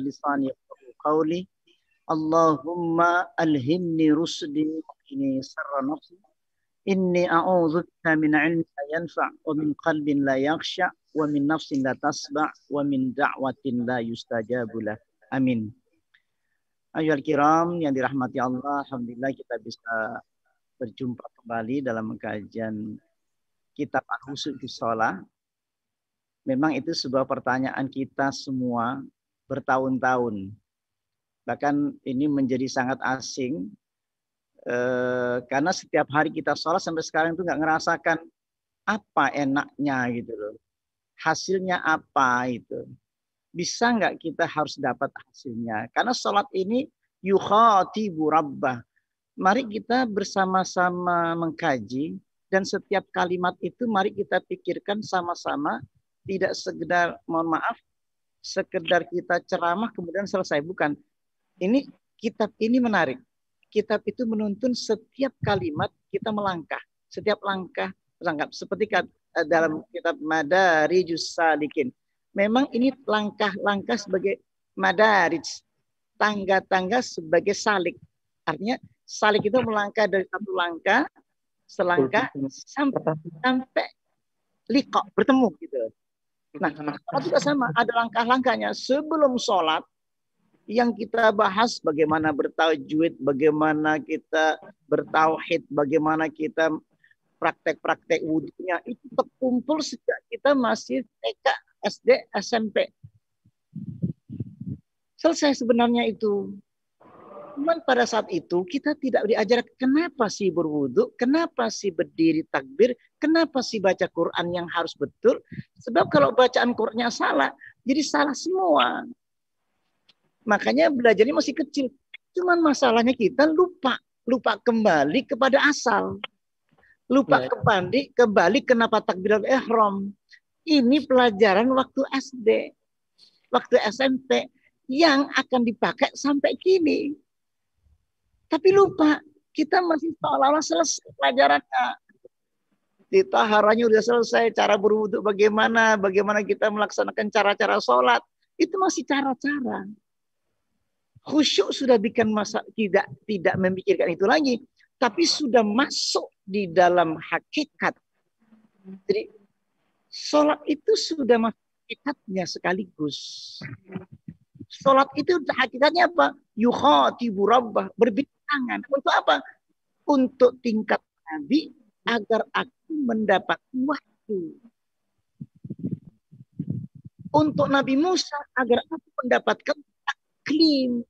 lisani yafqahu qawli. Allahumma alhimni rusdi ini sarra nafsi. Inni a'udzubika min ilmin la yanfa' wa min qalbin la yakhsha wa min nafsin la tasba' wa min da'watin la yustajabu lah. Amin. Ayyuhal kiram yang dirahmati Allah, alhamdulillah kita bisa berjumpa kembali dalam kajian kitab Al-Husul fi Shalah. Memang itu sebuah pertanyaan kita semua bertahun-tahun. Bahkan ini menjadi sangat asing. Karena setiap hari kita sholat sampai sekarang itu nggak ngerasakan apa enaknya gitu loh. Hasilnya apa itu. Bisa nggak kita harus dapat hasilnya. Karena sholat ini yukhatibu rabbah. Mari kita bersama-sama mengkaji. Dan setiap kalimat itu mari kita pikirkan sama-sama. Tidak sekedar, mohon maaf, sekedar kita ceramah kemudian selesai. Bukan. Ini kitab ini menarik. Kitab itu menuntun setiap kalimat kita melangkah. Setiap langkah melangkah. Seperti dalam kitab Madarijus Salikin. Memang ini langkah-langkah sebagai madarij. Tangga-tangga sebagai salik. Artinya salik itu melangkah dari satu langkah, selangkah, sampai liqa, bertemu gitu. Nah, kalau juga sama, ada langkah-langkahnya. Sebelum sholat, yang kita bahas bagaimana bertajwid, bagaimana kita bertauhid, bagaimana kita praktek-praktek wudunya itu terkumpul sejak kita masih TK, SD, SMP. Selesai sebenarnya itu. Cuman pada saat itu kita tidak diajar kenapa sih berwudu, kenapa sih berdiri takbir, kenapa sih baca Quran yang harus betul. Sebab kalau bacaan Qurannya salah, jadi salah semua. Makanya belajarnya masih kecil. Cuman masalahnya kita lupa kembali kepada asal. Lupa kembali kenapa takbiratul ihram. Ini pelajaran waktu SD, waktu SMP yang akan dipakai sampai kini. Tapi lupa, kita masih seolah-olah selesai pelajarannya. Taharahnya udah selesai, cara berwudu bagaimana kita melaksanakan cara-cara sholat. Itu masih cara-cara. Khusyuk sudah bikin masa tidak memikirkan itu lagi, tapi sudah masuk di dalam hakikat. Jadi sholat itu sudah masuk hakikatnya sekaligus. Sholat itu hakikatnya apa? Yukhatibu rabbah, berbintangan. Untuk apa? Untuk tingkat Nabi agar aku mendapat wahyu. Untuk Nabi Musa agar aku mendapatkan taklim.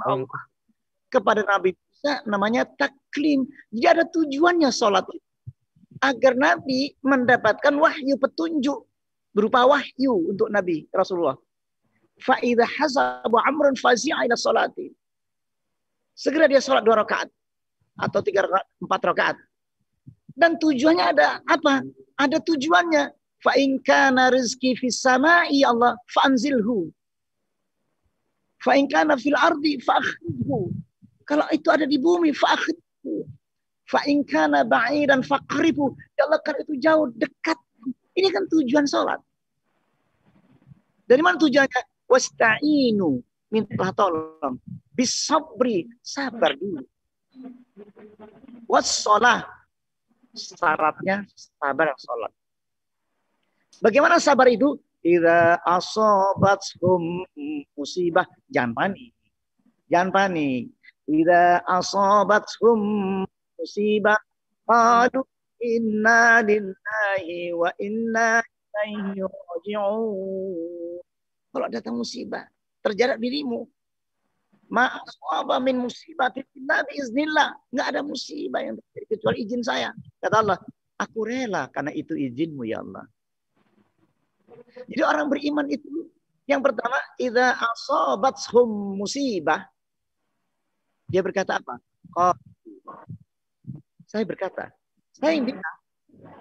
Allah. Kepada Nabi Musa namanya taklim. Jadi ada tujuannya sholat itu. Agar Nabi mendapatkan wahyu petunjuk. Berupa wahyu untuk Nabi Rasulullah. Fa'idha hasabu amrun fazi'a ila sholati. Segera dia sholat 2 rakaat. Atau 3 rakaat, 4 rakaat. Dan tujuannya ada apa? Ada tujuannya. Fa'in kana rizki fis sama'i Allah fa'anzilhu. Fa'in kana fil ardi fa'akhidhu. Kalau itu ada di bumi, fa'akhidhu. Fa'in kana ba'idan fa'qribu. Ya Allah, kalau itu jauh, dekat. Ini kan tujuan sholat. Dari mana tujuannya? Wasta'inu. Minta tolong. Bisabri. Sabar dulu. Wassholah. Syaratnya sabar sholat. Bagaimana sabar itu? Idza asabathum musibah, jangan panik. Jangan panik. Idza asabathum musibah qalu inna lillahi wa inna ilaihi raji'un. Kalau datang musibah terjadi dirimu, ma asaba min musibatin illa biiznillah. Enggak ada musibah yang terjadi kecuali izin saya. Kata Allah, aku rela karena itu izinmu ya Allah. Jadi orang beriman itu yang pertama, idza asabathum musibah. Dia berkata apa? Saya berkata, saya bilang,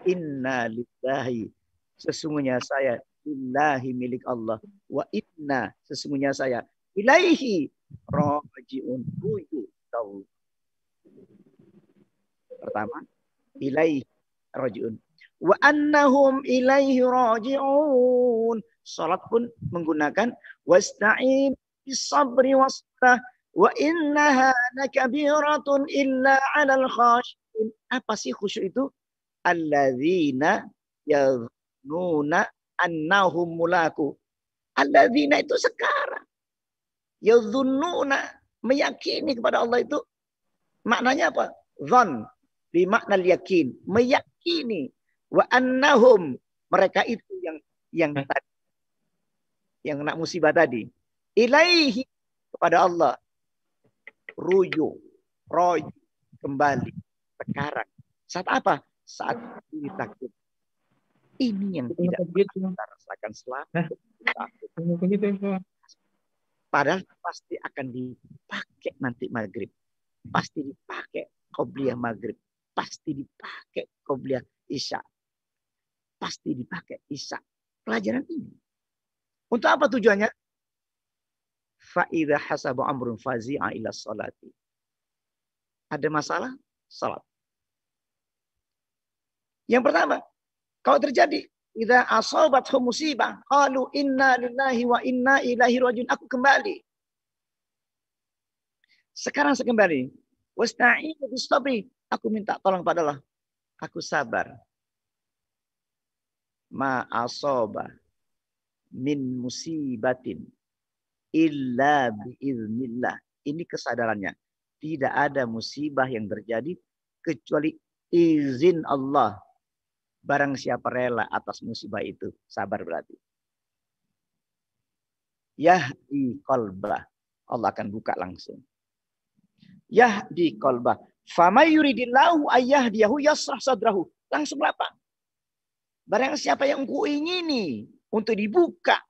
inna lillahi, sesungguhnya saya lillahi milik Allah, wa inna, sesungguhnya saya ilaihi raji'un. Pertama, ilaihi raji'un. Wa annahum ilaihi raji'un. Salat pun menggunakan wasta'in bis-sabri was-salah wa innaha lakabiratun illa 'alal khashiyin. Apa sih khusyuk itu? Alladzina yadhunnuna annahum mulaku. Alladzina itu sekarang. Yadhunnuna, meyakini kepada Allah itu maknanya apa? Zon, bimakna yakin, meyakini. Wa annahum, mereka itu yang tadi, yang kena musibah tadi. Ilaihi, kepada Allah. Rujuk, roju, kembali. Sekarang. Saat apa? Saat takut. Ini yang tidak kita rasakan selama takut. Padahal pasti akan dipakai nanti maghrib. Pasti dipakai qobliyah maghrib. Pasti dipakai qobliyah isya. Pasti dipakai isya. Pelajaran ini. Untuk apa tujuannya? Fa'idha hasabu amrun fazi'a ila salati. Ada masalah? Salat. Yang pertama, kalau terjadi idza asabathum musibah qalu inna lillahi wa inna ilaihi rajiun. Aku kembali. Sekarang saya kembali. Wasta'inu bis-sabri. Aku minta tolong pada Allah. Aku sabar. Ma asaba min musibatin illa biiznillah. Ini kesadarannya. Tidak ada musibah yang terjadi kecuali izin Allah. Barang siapa rela atas musibah itu, sabar berarti. Yahdi qalbah. Allah akan buka langsung. Yahdi qalbah. Famay yuridillahu ayyahdiyahu yasrah sadrahu. Langsung lapang. Barang siapa yang engkau ingini untuk dibuka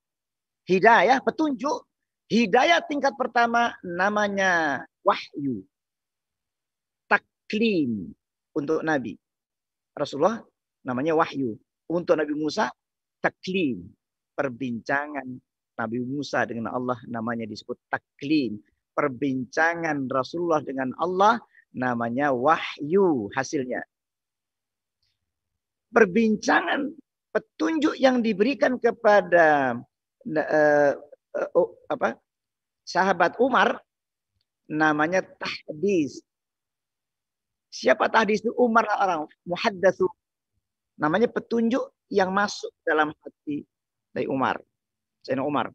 hidayah, petunjuk. Hidayah tingkat pertama namanya wahyu. Taklim untuk Nabi. Rasulullah namanya wahyu. Untuk Nabi Musa, taklim. Perbincangan Nabi Musa dengan Allah namanya disebut taklim. Perbincangan Rasulullah dengan Allah namanya wahyu hasilnya. Perbincangan petunjuk yang diberikan kepada sahabat Umar namanya tahdis. Siapa tahdis itu? Umar orang muhaddatsu. Namanya petunjuk yang masuk dalam hati dari Umar. Sayyidina Umar.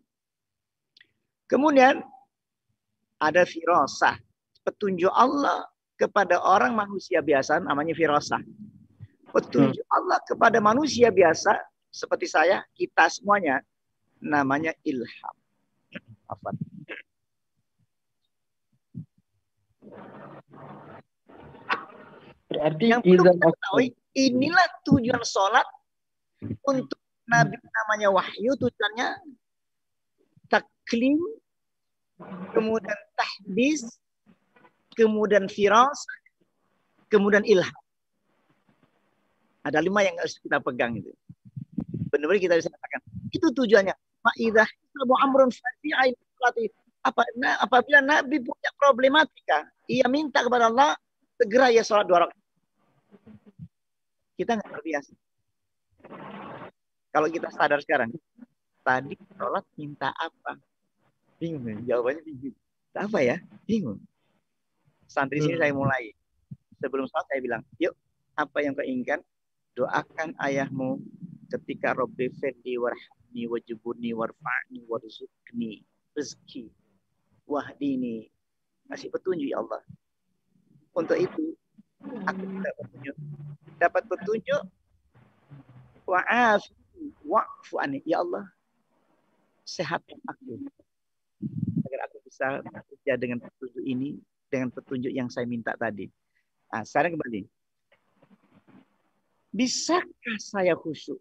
Kemudian ada firasah. Petunjuk Allah kepada orang manusia biasa namanya firasah. Petunjuk Allah kepada manusia biasa seperti saya, kita semuanya namanya ilham. Apa? Berarti yang perlu kita ketahui, inilah tujuan sholat untuk Nabi namanya wahyu, tujuannya taklim, kemudian tahdis, kemudian firas, kemudian ilham. Ada 5 yang harus kita pegang itu. Benar-benar kita bisa katakan. Itu tujuannya. Fa'idah amrun fati'ai salati. Apabila Nabi punya problematika, ia minta kepada Allah, segera ya sholat 2 rakaat. Kita nggak terbiasa. Kalau kita sadar sekarang, tadi sholat minta apa? Bingung. Jawabannya bingung. Apa ya? Bingung. Santri sini saya mulai. Sebelum sholat saya bilang, yuk, apa yang kau inginkan? Doakan ayahmu ketika Rabbi firli warhamni wajibuni warfa'ni warzuqni rezeki wahdini. Kasih petunjuk ya Allah. Untuk itu aku dapat petunjuk wa'fu anni. Ya Allah, sehatkan aku agar aku bisa bekerja dengan petunjuk ini, dengan petunjuk yang saya minta tadi. Nah, sekarang kembali. Bisakah saya khusyuk?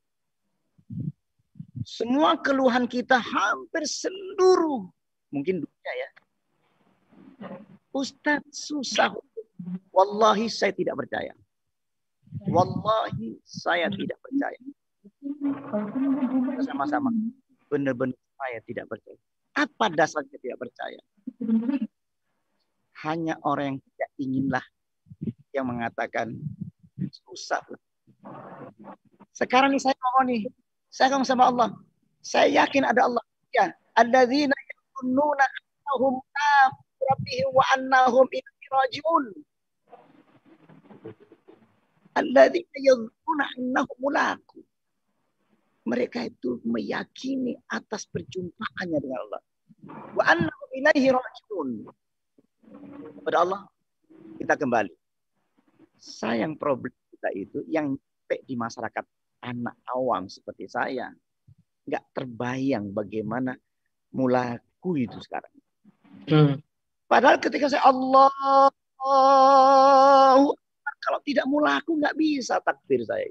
Semua keluhan kita hampir seluruh, mungkin dunia ya. Ustaz, susah. Wallahi saya tidak percaya. Wallahi saya tidak percaya. Sama-sama. Benar-benar saya tidak percaya. Apa dasarnya tidak percaya? Hanya orang yang tidak inginlah yang mengatakan susah. Sekarang nih saya ngomong nih. Saya ngomong sama Allah. Saya yakin ada Allah. Ya, alladzina yazunnuna annahum rabbihim wa annahum ilaihi raji'un. Alladzina yazunnuna annahum mulaqu. Mereka itu meyakini atas perjumpaannya dengan Allah. Wa annahum ilaihi raji'un. Kepada Allah kita kembali. Sayang problem kita itu yang di masyarakat anak awam seperti saya nggak terbayang bagaimana mulaku itu sekarang. Padahal ketika saya Allah, kalau tidak mulaku nggak bisa takbir saya.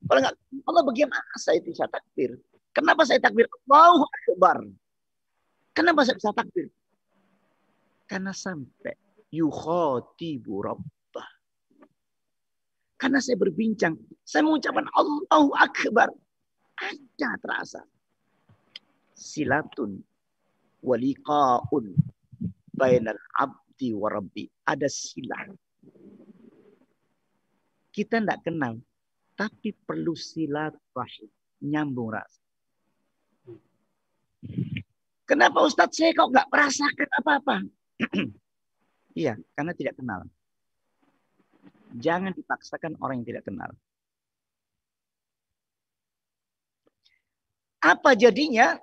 Kalau nggak Allah, bagaimana saya bisa takbir? Kenapa saya takbir Allahu Akbar? Kenapa saya bisa takbir? Karena sampai yukhatibu rabbah. Karena saya berbincang, saya mengucapkan Allahu Akbar. Ada terasa silatun waliqaun bainal abdi wa rabbi. Ada silat. Kita tidak kenal, tapi perlu silaturahim, nyambung rasa. Kenapa Ustadz saya kok nggak merasakan apa-apa? Iya, karena tidak kenal. Jangan dipaksakan orang yang tidak kenal. Apa jadinya?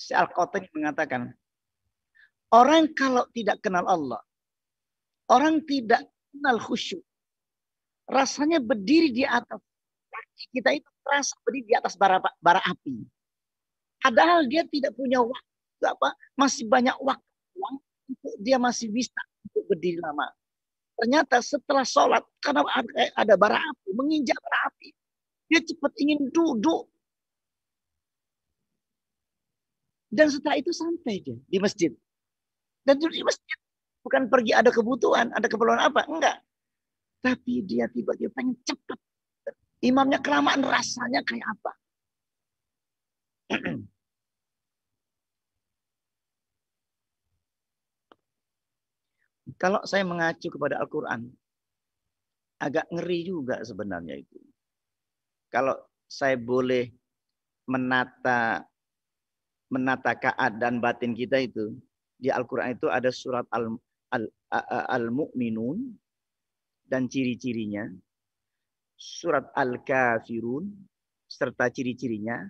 Al-Qatani mengatakan, orang kalau tidak kenal Allah, orang tidak kenal khusyuk, rasanya berdiri di atas kaki kita itu terasa berdiri di atas bara api. Padahal dia tidak punya waktu masih banyak waktu dia masih bisa untuk berdiri lama. Ternyata setelah sholat, karena ada bara api, menginjak bara api, dia cepat ingin duduk. Dan setelah itu santai dia di masjid. Dan duduk di masjid bukan pergi ada kebutuhan, ada keperluan apa, enggak. Tapi dia tiba-tiba pengen cepat. Imamnya kelamaan, rasanya kayak apa? Kalau saya mengacu kepada Al-Quran, agak ngeri juga sebenarnya itu. Kalau saya boleh menata keadaan batin kita itu, di Al-Quran itu ada surat Al-Mu'minun dan ciri-cirinya, surat Al-Kafirun serta ciri-cirinya,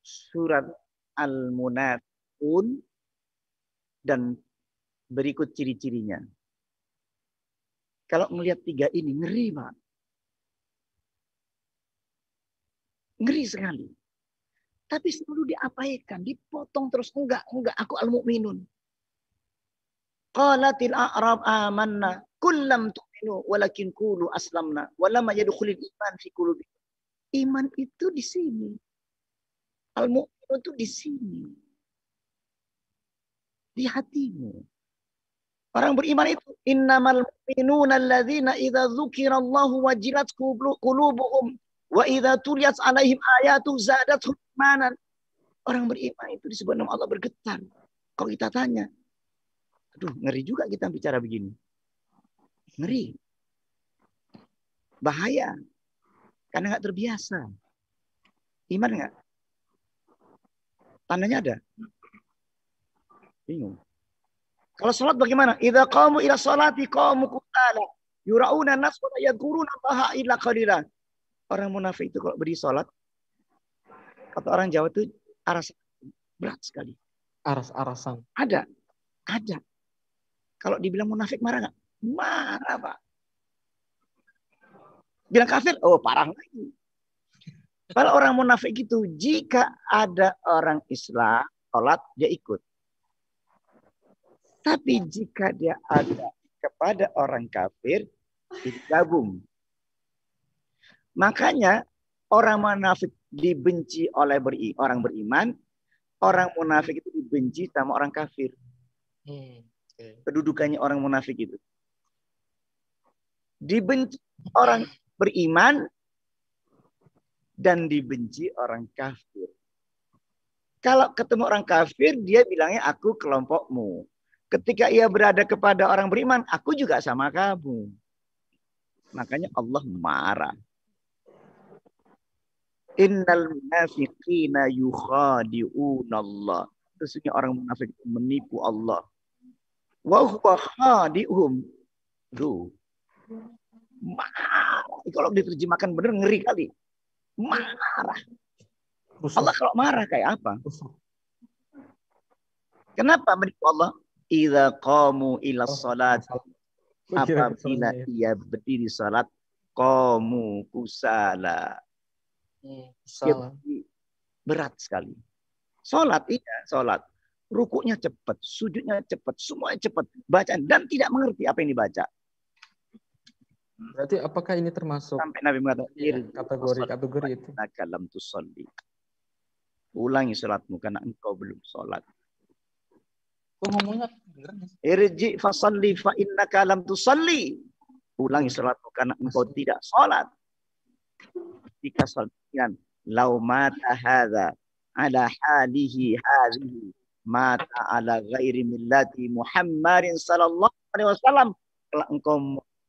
surat Al-Munafiqun dan berikut ciri-cirinya. Kalau melihat tiga ini, ngeri Pak. Ngeri sekali. Tapi selalu diabaikan, dipotong terus. Enggak, aku al-mu'minun. Qalatil a'rab amanna, kullam tu'minu, walakin qulu aslamna, walama yadkhulul iman fi qulubikum. Iman itu di sini. Al-mu'minun itu di sini. Di hatimu. Orang beriman itu innamal mu'minuna alladzina idza dzukirallahu wajilat qulubuhum wa idza tuliyat alaihim ayatu zadatuhum imanan. Orang beriman itu disebut nama Allah bergetar. Kalau kita tanya, aduh ngeri juga kita bicara begini. Ngeri. Bahaya. Karena nggak terbiasa. Iman nggak? Tandanya ada. Bingung. Kalau sholat bagaimana? Idza qamu ila sholati qamu qutala yurauna nas wa yadhkuruna Allaha illa qalila. Orang munafik itu kalau berdiri sholat, kata orang Jawa itu arasan, berat sekali. Aras-arasan. Ada. Kalau dibilang munafik marah nggak? Marah Pak. Bilang kafir, oh parah lagi. Kalau orang munafik itu, jika ada orang Islam sholat, dia ikut. Tapi jika dia ada kepada orang kafir, itu gabung. Makanya orang munafik dibenci oleh orang beriman, orang munafik itu dibenci sama orang kafir. Kedudukannya orang munafik itu. Dibenci orang beriman dan dibenci orang kafir. Kalau ketemu orang kafir, dia bilangnya aku kelompokmu. Ketika ia berada kepada orang beriman, aku juga sama kamu. Makanya Allah marah. Innal munafiqina yukhadi'unallah. Sesungguhnya orang munafik menipu Allah. Wa huwa khadi'hum. Tuh. Marah. Kalau diterjemahkan benar ngeri kali. Marah. Allah kalau marah kayak apa? Kenapa menipu Allah? Idza qamu ila shalat. Apabila ia berdiri salat, qamu kusala. Berat sekali. Salat iya, salat. Rukuknya cepat, sujudnya cepat, semuanya cepat. Bacaan dan tidak mengerti apa yang dibaca. Berarti apakah ini termasuk sampai Nabi mengatakan kategori itu? Lam tusalli. Ulangi salatmu karena engkau belum salat. Kok ngomongnya bener? Irji fasalli fa innaka lam tusalli. Ulangi salatmu karena engkau tidak salat. Jika salat lau mata hadza ala halihi hadhihi mata ala ghairi millati Muhammadin sallallahu alaihi wasallam. Kalau engkau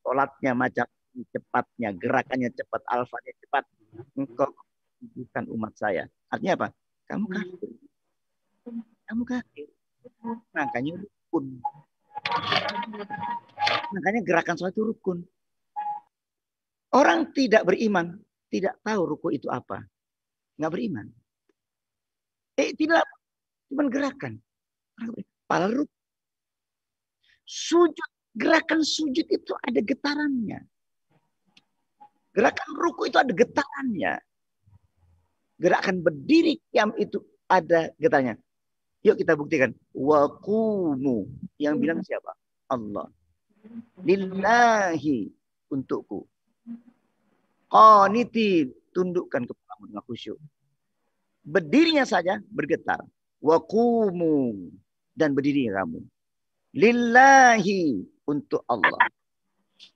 salatnya macam cepatnya, gerakannya cepat, alfanya cepat, engkau bukan umat saya. Artinya apa? Kamu kafir. Kamu kafir. Makanya rukun. Makanya gerakan salat itu rukun. Orang tidak beriman, tidak tahu ruku itu apa. Nggak beriman. Tidak, cuma gerakan. Padahal ruku. Sujud, gerakan sujud itu ada getarannya. Gerakan ruku itu ada getarannya. Gerakan berdiri qiyam itu ada getarannya. Yuk kita buktikan. Waqumu. Yang bilang siapa? Allah. Lillahi untukku. Qanitin, tundukkan kepalamu dengan khusyuk. Berdirinya saja bergetar. Waqumu, dan berdiri kamu. Lillahi, untuk Allah.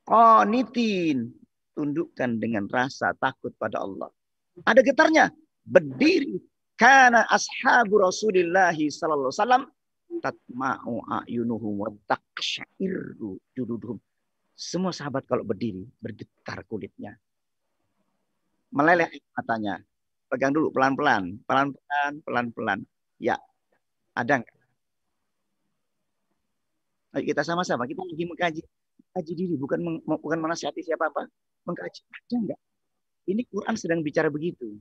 Qanitin, tundukkan dengan rasa takut pada Allah. Ada getarnya. Berdiri. Kana ashabu Rasulillahi sallallahu alaihi wasallam tatma'u a'yunuhum wa taqsha'iru juluduhum. Semua sahabat kalau berdiri bergetar kulitnya. Meleleh matanya. Pegang dulu pelan-pelan, pelan-pelan, pelan-pelan. Ya, ada enggak? Ayo kita sama-sama, kita lagi mengkaji diri, bukan menasihati siapa-apa. Mengkaji, ada enggak? Ini Quran sedang bicara begitu.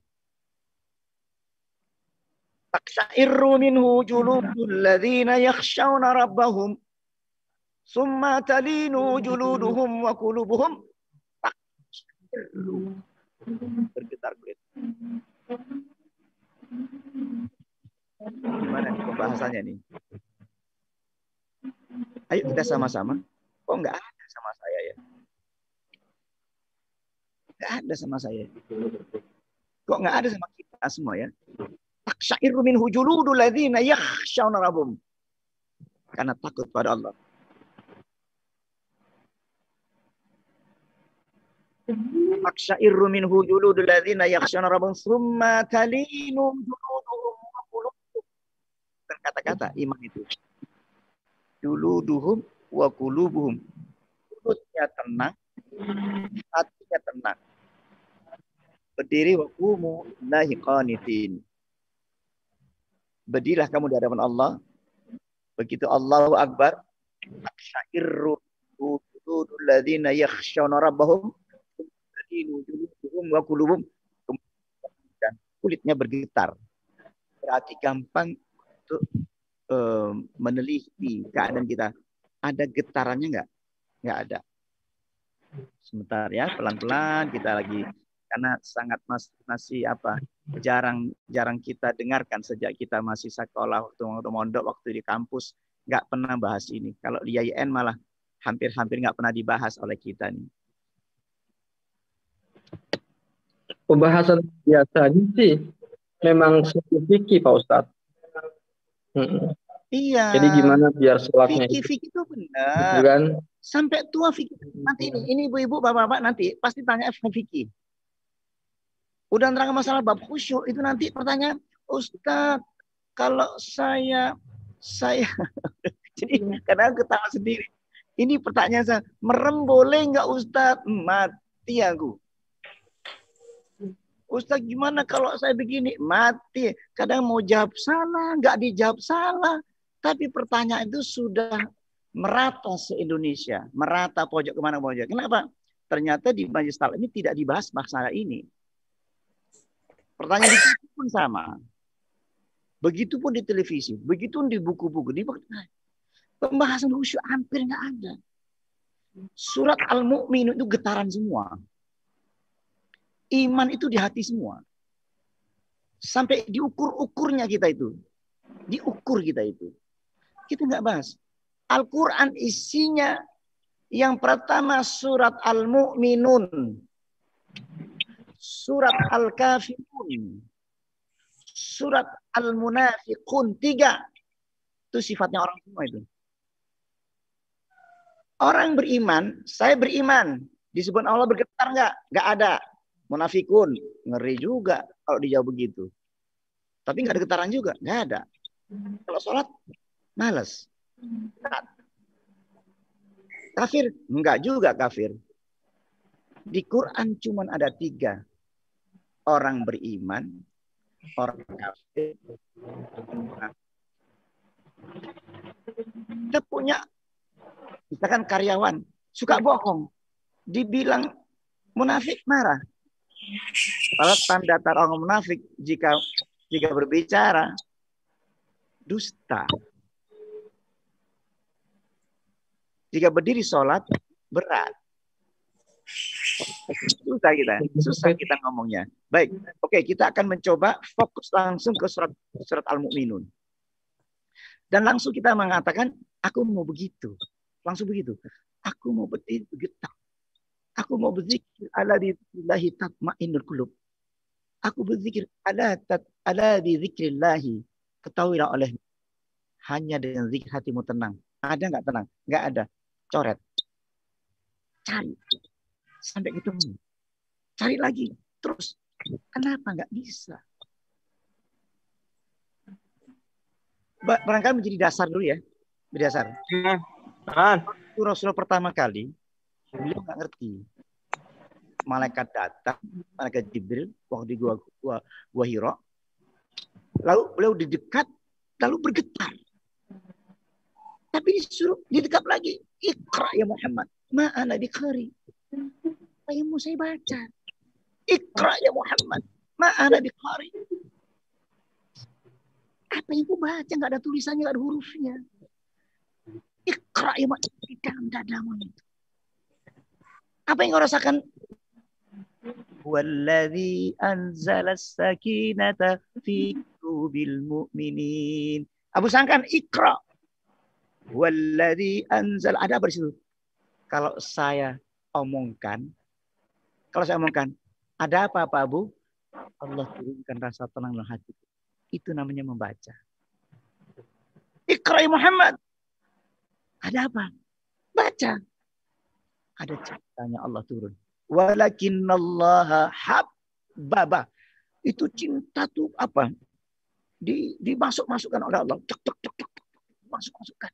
Taqsha'iru minhu juludul ladzina yakhshawna rabbahum summa talinu juluduhum wa qulubuhum taqsha'iru. Bergetar kulit. Gimana nih pembahasannya nih? Ayo kita sama-sama. Kok nggak ada sama saya ya? Nggak ada sama saya. Kok nggak ada sama kita semua ya? Taqsha'iru minhu juludul ladzina yakhshawna rabbahum. Karena takut pada Allah. Taqsha'iru minhu juludul ladzina yakhshawna rabbahum tsumma talinu juluduhum wa qulubuhum. Kata-kata iman itu. Juluduhum wa qulubuhum. Mulutnya tenang, hatinya tenang. Berdiri wa qumu lillahi qanitin. Berdirilah kamu di hadapan Allah. Begitu Allahu Akbar. Taqsha'iru juludul ladzina yakhshawna rabbahum wa qulubuhum. Dan kulitnya bergetar. Berarti gampang untuk meneliti keadaan kita. Ada getarannya enggak? Enggak ada. Sebentar ya, pelan-pelan kita lagi, karena sangat masih jarang kita dengarkan sejak kita masih sekolah, waktu mondok, waktu di kampus nggak pernah bahas ini. Kalau di IAIN malah hampir nggak pernah dibahas oleh kita nih. Pembahasan biasanya sih memang fikih Pak Ustadz. Iya. Jadi gimana biar sholatnya fikih itu benar. Kan? Sampai tua fikih. Nanti ini ibu-ibu, bapak-bapak nanti pasti tanya fikih. Udah nerang masalah bab khusyuk itu nanti pertanyaan, Ustadz, kalau saya jadi kadang ketawa sendiri. Ini pertanyaan saya, merem boleh nggak Ustadz? Mati aku. Ustaz gimana kalau saya begini? Mati. Kadang mau jawab salah, nggak dijawab salah. Tapi pertanyaan itu sudah merata se-Indonesia. Merata pojok kemana pojok. Kenapa? Ternyata di Majelis Taklim ini tidak dibahas masalah ini. Pertanyaan di TV pun sama. Begitupun di televisi. Begitupun di buku-buku. Pembahasan khusyuk hampir nggak ada. Surat Al-Mu'min itu getaran semua. Iman itu di hati semua. Sampai diukur-ukurnya kita itu. Diukur kita itu. Kita nggak bahas. Al-Quran isinya yang pertama surat Al-Mu'minun. Surat Al-Kafirun. Surat Al-Munafiqun. 3. Itu sifatnya orang semua itu. Orang beriman, saya beriman. Disebut Allah bergetar nggak? Nggak ada. Munafikun, ngeri juga kalau dijawab begitu. Tapi nggak ada getaran juga, nggak ada. Kalau sholat, malas. Kafir, nggak juga kafir. Di Quran cuma ada 3. Orang beriman, orang kafir. Kita punya, misalkan karyawan, suka bohong. Dibilang munafik, marah. Kalau tanda orang munafik jika berbicara dusta. Jika berdiri sholat berat. Susah kita ngomongnya. Baik, oke, kita akan mencoba fokus langsung ke surat Al-Mu'minun. Dan langsung kita mengatakan, aku mau begitu. Langsung begitu. Aku mau berdiri bergetar. Aku mau berzikir ala dzikrillahi tatma'innul qulub. Aku berzikir ala dzikrillahi. Ketahuilah oleh hanya dengan zikir hatimu tenang. Ada nggak tenang? Nggak ada. Coret. Cari. Sampai ketemu. Cari lagi. Terus. Kenapa nggak bisa? Barangkali menjadi dasar dulu ya. Berdasar. Rasulullah pertama kali beliau nggak ngerti. Malaikat datang, malaikat Jibril waktu di gua Hira. Lalu beliau didekat, lalu bergetar. Tapi disuruh didekat lagi. Iqra ya Muhammad. Ma'ana biqari. Apa yang mau saya baca? Iqra ya Muhammad. Ma'ana biqari. Apa yang mau baca? Nggak ada tulisannya, nggak ada hurufnya. Iqra ya Muhammad. Di dalam dadamu itu. Apa yang kau rasakan? Walladzi anzala as-sakinata fi qulubil mu'minin. Abu Sangkan, Iqra. Walladzi anzal. Ada apa di situ? Kalau saya omongkan, ada apa Abu? Allah turunkan rasa tenang dalam hati. Itu namanya membaca. Iqra Muhammad. Ada apa? Baca. Ada ceritanya Allah turun. Walakinnallaha habbaba. Itu cinta tuh apa? Dimasukkan oleh Allah. Masukkan.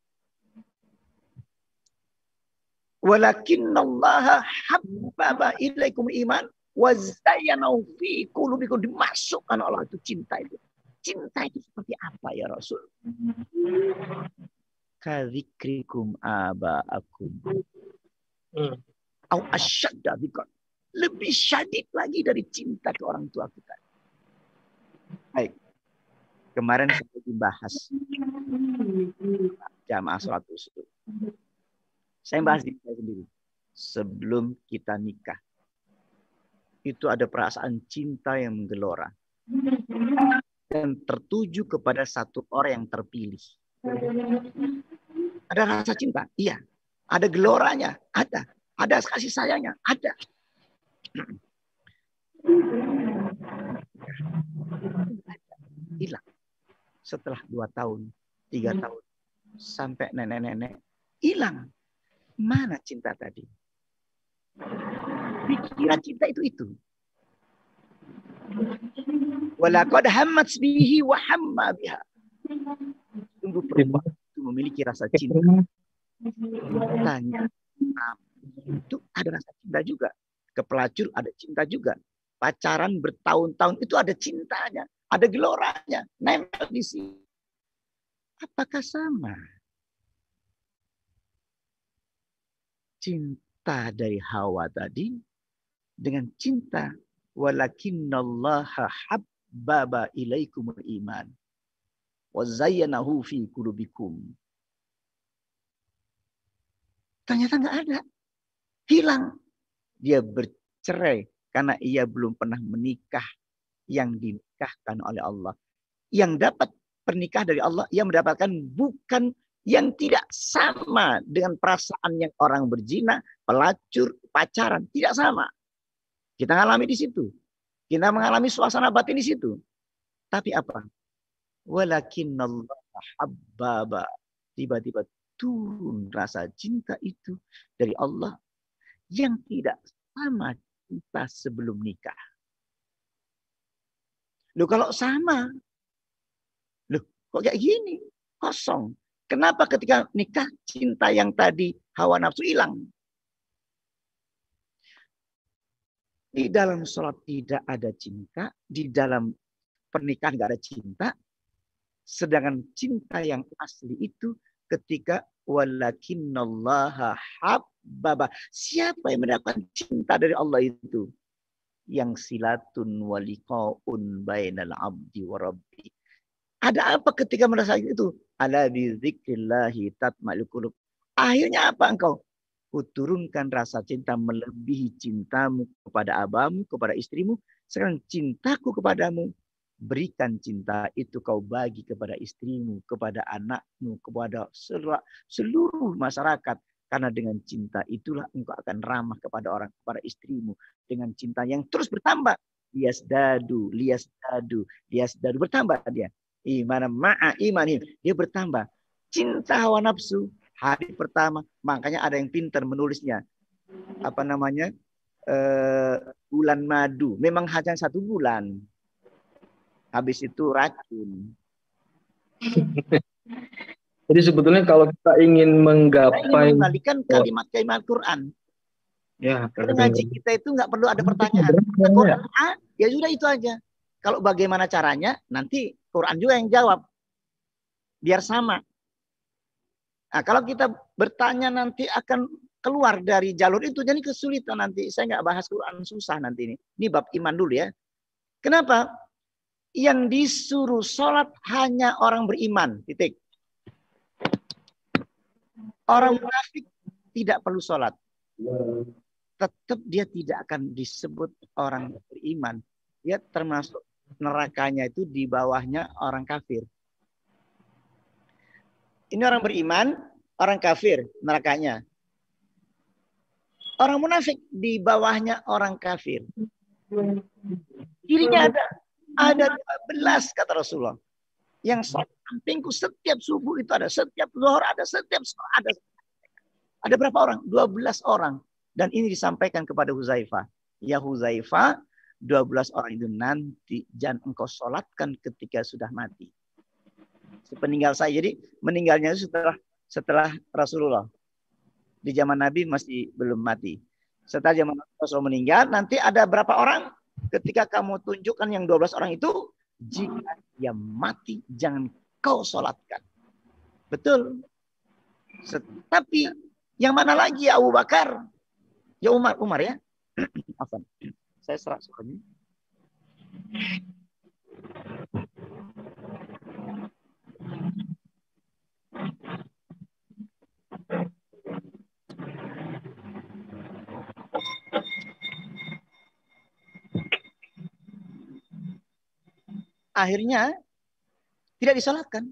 Walakinnallaha habbaba ilaikum iman wa zayyanahu fi qulubikum. Dimasukkan oleh itu cinta itu. Cinta itu seperti apa ya Rasul? Kadzikrikum aba'akum. Au asyadda dzikr. Lebih syadid lagi dari cinta ke orang tua kita. Baik. Kemarin saya dibahas jamaah sholat usul. Saya bahas diri saya sendiri. Sebelum kita nikah. Itu ada perasaan cinta yang menggelora. Dan tertuju kepada satu orang yang terpilih. Ada rasa cinta? Iya. Ada geloranya? Ada. Ada kasih sayangnya? Ada. Hilang. Setelah 2 tahun, 3 tahun, sampai nenek-nenek, hilang. Mana cinta tadi? Pikiran cinta itu. Walaqad hammat bihi wa hamma biha. Sungguh perempuan itu memiliki rasa cinta. Tanya, itu ada rasa cinta juga. Ke pelacur ada cinta juga. pacaran bertahun-tahun itu ada cintanya, ada geloranya, nempel di sini. Apakah sama? Cinta dari Hawa tadi dengan cinta walakinnallaha habbaba ilaikumul iman wa zayyanahu fi qulubikum. Ternyata nggak ada. Hilang. Dia bercerai karena ia belum pernah menikah yang dinikahkan oleh Allah. Yang dapat pernikahan dari Allah, ia mendapatkan bukan yang tidak sama dengan perasaan yang orang berzina, pelacur, pacaran. Tidak sama. Kita mengalami di situ. Kita mengalami suasana batin di situ. Tapi apa? Walakinnallaha habbaba. Tiba-tiba turun rasa cinta itu dari Allah yang tidak sama cinta sebelum nikah. Loh kalau sama, loh kok kayak gini? Kosong. Kenapa ketika nikah cinta yang tadi hawa nafsu hilang? Di dalam sholat tidak ada cinta, di dalam pernikahan nggak ada cinta, sedangkan cinta yang asli itu ketika walakinnallaha habbaba. Siapa yang mendapatkan cinta dari Allah itu? Yang silatun waliqaun bainal abdi wa rabbi. Ada apa ketika merasa itu? Ala bizikrillahi tatma'il qulub. Akhirnya apa engkau? Kuturunkan rasa cinta melebihi cintamu kepada abamu, kepada istrimu. Sekarang cintaku kepadamu. Berikan cinta itu kau bagi kepada istrimu, kepada anakmu, kepada seluruh masyarakat. Karena dengan cinta itulah engkau akan ramah kepada orang, kepada istrimu. Dengan cinta yang terus bertambah. Liasdadu, bertambah dia. Iman ma'a imanim. Dia bertambah. Cinta hawa nafsu. Hari pertama. Makanya ada yang pintar menulisnya. Apa namanya? Bulan madu. Memang hanya 1 bulan. Habis itu racun. Jadi sebetulnya kalau kita ingin menggapai mengembalikan kalimat-kalimat Quran. Ya, ngaji kita itu nggak perlu ada pertanyaan. Quran ya sudah itu aja. Kalau bagaimana caranya, nanti Quran juga yang jawab. Biar sama. Nah, kalau kita bertanya nanti akan keluar dari jalur itu, jadi kesulitan nanti. Saya nggak bahas Quran, susah nanti ini. Ini bab iman dulu ya. Kenapa? Yang disuruh sholat hanya orang beriman. Titik. Orang munafik tidak perlu sholat. Tetap dia tidak akan disebut orang beriman. Dia termasuk nerakanya itu di bawahnya orang kafir. Ini orang beriman, orang kafir nerakanya. Orang munafik di bawahnya orang kafir. Dirinya ada 12 kata Rasulullah. Yang sholat sampingku setiap subuh itu ada, setiap zuhur ada, setiap sholat ada. Ada berapa orang? 12 orang. Dan ini disampaikan kepada Huzaifah. Ya Huzaifah, 12 orang itu nanti jangan engkau sholatkan ketika sudah mati. Sepeninggal saya. Jadi meninggalnya setelah Rasulullah. Di zaman Nabi masih belum mati. Setelah zaman Rasul meninggal, nanti ada berapa orang? Ketika kamu tunjukkan yang 12 orang itu, jika dia mati, jangan kau sholatkan. Betul. Tapi yang mana lagi ya Abu Bakar? Ya Umar ya. Afan. Saya serak suaranya. Akhirnya tidak disolatkan.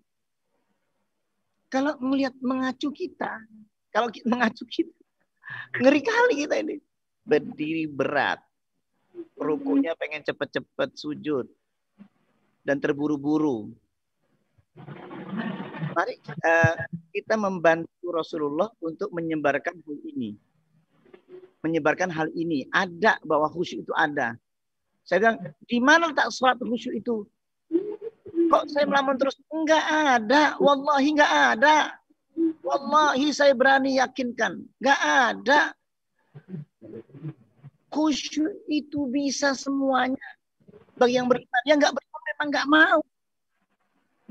Kalau melihat mengacu kita, ngeri kali kita ini. Berdiri berat. Rukunya pengen cepet-cepet sujud. Dan terburu-buru. Mari kita membantu Rasulullah untuk menyebarkan hal ini. Menyebarkan hal ini. Ada bahwa khusyuk itu ada. Saya bilang, di mana letak sholat khusyuk itu? Kok saya melamun terus? Enggak ada. Wallahi enggak ada. Wallahi saya berani yakinkan. Enggak ada. Khusyuk itu bisa semuanya. Bagi yang beriman, yang nggak beriman memang nggak mau.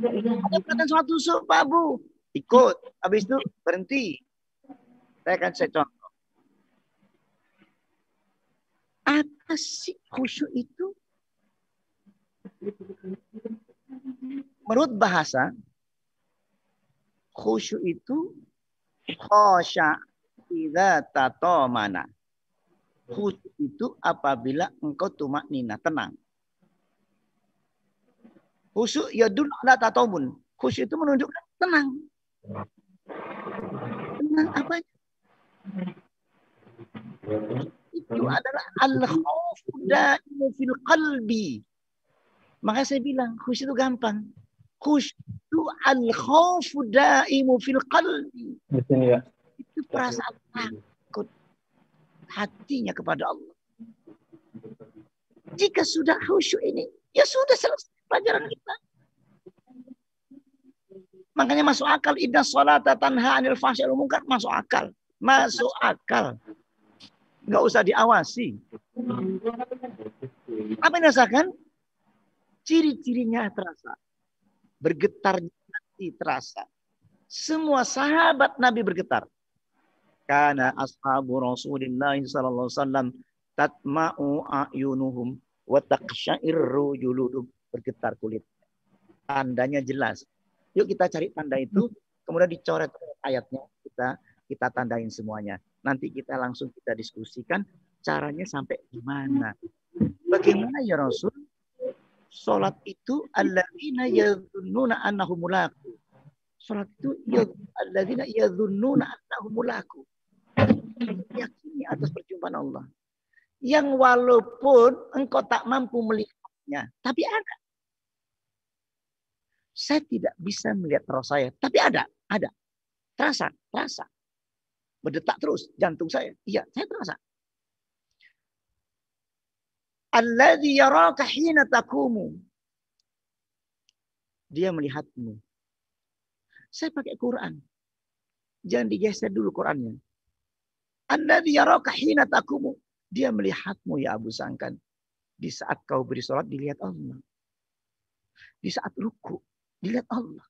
Ada perkataan sholat tusuk, Pak Abu. Ikut. Habis itu berhenti. Saya akan contoh. Apa sih khusyuk itu? Menurut bahasa, khusyuk itu khosya idza tatomana. Khusyuk itu apabila engkau tumaknina, tenang. Khusyuk yadul ala tatomun. Khusyuk itu menunjukkan tenang. Tenang apanya? Itu adalah al-khawfu da'imu fil qalbi. Makanya saya bilang, khusyuk itu gampang. Khusyuk itu al-khawfu da'imu fil qalbi. Ya. Itu perasaan takut hatinya kepada Allah. Jika sudah khusyuk ini, ya sudah selesai pelajaran kita. Makanya masuk akal. Inna sholata tanha anil fahsya'i wal munkar. Masuk akal. Masuk akal. Nggak usah diawasi. Apa yang dirasakan? Ciri-cirinya terasa. Bergetarnya hati terasa. Semua sahabat Nabi bergetar. Karena ashabu Rasulullah sallallahu alaihi wasallam tatma'u a'yunuhum wa taqsya'irru juluduhum. Bergetar kulit. Tandanya jelas. Yuk kita cari tanda itu, kemudian dicoret ayatnya, kita tandain semuanya. Nanti kita langsung kita diskusikan caranya sampai gimana. Bagaimana ya Rasul? Salat itu alladzina yadhunnuna annahum mulaqu. Salat itu alladzina yadhunnuna annahum mulaqu. Yakini atas perjumpaan Allah. Yang walaupun engkau tak mampu melihatnya, tapi ada. Saya tidak bisa melihat roh saya, tapi ada. Terasa. Berdetak terus jantung saya. Iya, saya terasa. Alladzi yaraka hina taqumu. Dia melihatmu. Saya pakai Quran. Jangan digeser dulu Qurannya. Alladzi yaraka hina taqumu. Dia melihatmu ya Abu Sangkan. Di saat kau beri salat dilihat Allah. Di saat ruku dilihat Allah.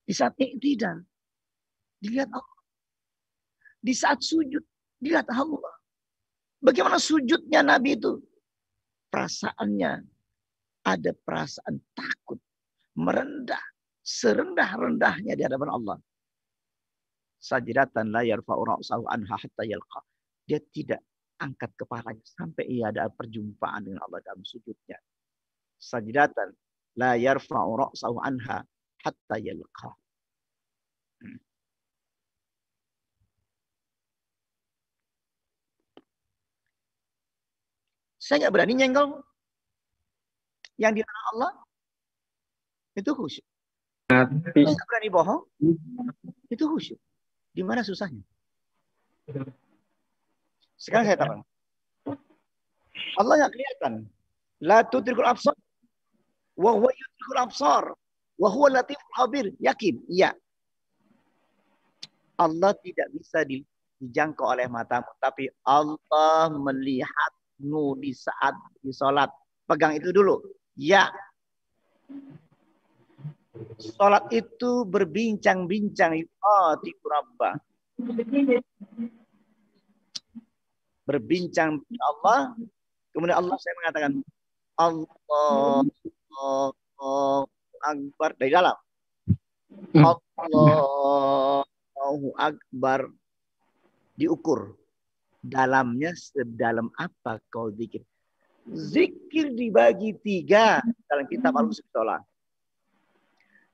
Di saat i'tidal dilihat Allah. Di saat sujud dilihat Allah. Bagaimana sujudnya Nabi itu? Perasaannya ada perasaan takut, merendah, serendah-rendahnya di hadapan Allah. Sajidatan la yarfa'u ra'sahu anha hatta yalqa. Dia tidak angkat kepalanya sampai ia ada perjumpaan dengan Allah dalam sujudnya. Sajidatan la yarfa'u ra'sahu anha hatta yalqa. Saya nggak berani nyenggol yang dilarang Allah. Itu khusyuk. Saya nggak berani bohong. Itu khusyuk. Di mana susahnya? Sekarang saya terang. Allah nggak kelihatan. La tudrikul absar. Wa huwa yudrikul absar. Wa huwa latiful khabir. Yakin? Iya. Allah tidak bisa dijangkau oleh matamu. Tapi Allah melihatmu di saat di sholat. Pegang itu dulu. Ya. Sholat itu berbincang-bincang. Rabbah. Berbincang dengan Allah. Kemudian Allah saya mengatakan. Allah Akbar dari dalam. Allahu Akbar. Diukur. Dalamnya sedalam apa kau zikir. Zikir dibagi 3 dalam kitab Al-Usul.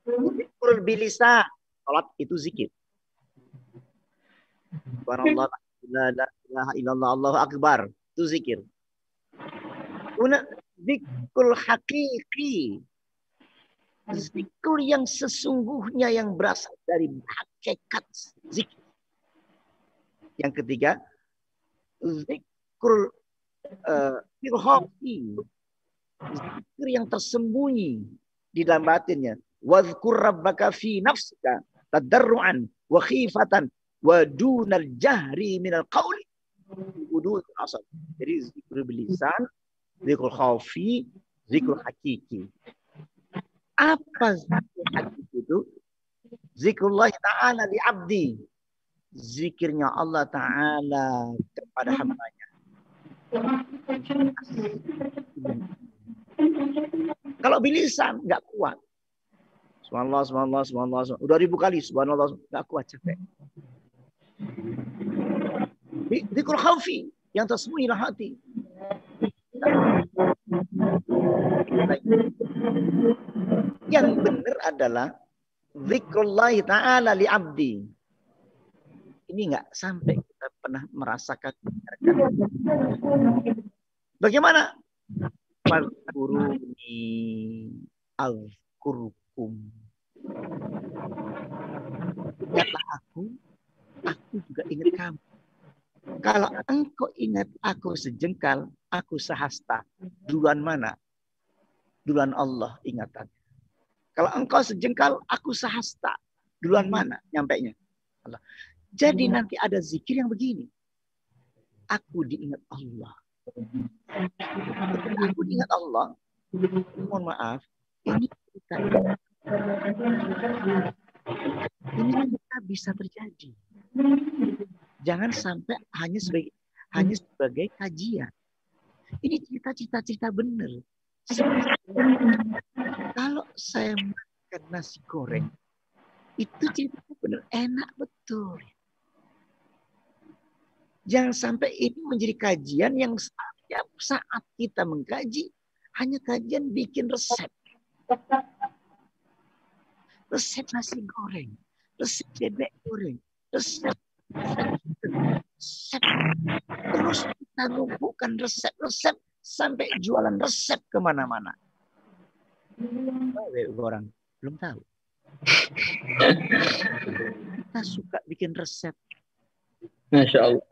Zikir bilisan. Salat itu zikir. Subhanallah, la ilaha illallah, Allahu Akbar. Itu zikir. Kemudian zikir hakiki. Zikir yang sesungguhnya yang berasal dari hakikat zikir. Yang ketiga, zikir firhafi. Zikir yang tersembunyi di dalam batinnya. Wadhkur rabbaka fi nafsika tadarruan wa khifatan wa dunal jahri minal qawli. Wudu asal. Jadi zikrul bilisan, zikrul khafi, zikrul hakiki. Apa zikrul hakiki itu? Zikrullah ta'ala li abdi. Zikirnya Allah Ta'ala kepada hambanya. Kalau bilisan nggak kuat. Subhanallah, subhanallah, subhanallah. Udah 1000 kali subhanallah, nggak kuat, capek. Zikrul khafi yang tersembunyi dalam hati. Yang benar adalah zikrullah ta'ala li abdi. Ini nggak sampai kita pernah merasakan. Bagaimana? Fadkuruni azkurkum. Ingatlah aku juga ingat kamu. Kalau engkau ingat aku sejengkal, aku sehasta. Duluan mana? Duluan Allah ingatan. Kalau engkau sejengkal, aku sehasta. Duluan mana nyampainya? Allah. Jadi nanti ada zikir yang begini. Aku diingat Allah. Aku diingat Allah. Mohon maaf. Ini kita bisa terjadi. Jangan sampai hanya sebagai kajian. Ini cerita-cerita benar. Kalau saya makan nasi goreng, itu ceritanya benar enak betul. Jangan sampai ini menjadi kajian yang setiap saat kita mengkaji hanya kajian bikin resep. Resep nasi goreng, resep bebek goreng, resep. Terus kita lumpuhkan resep-resep sampai jualan resep kemana-mana. Orang belum tahu. Kita suka bikin resep. Masya Allah.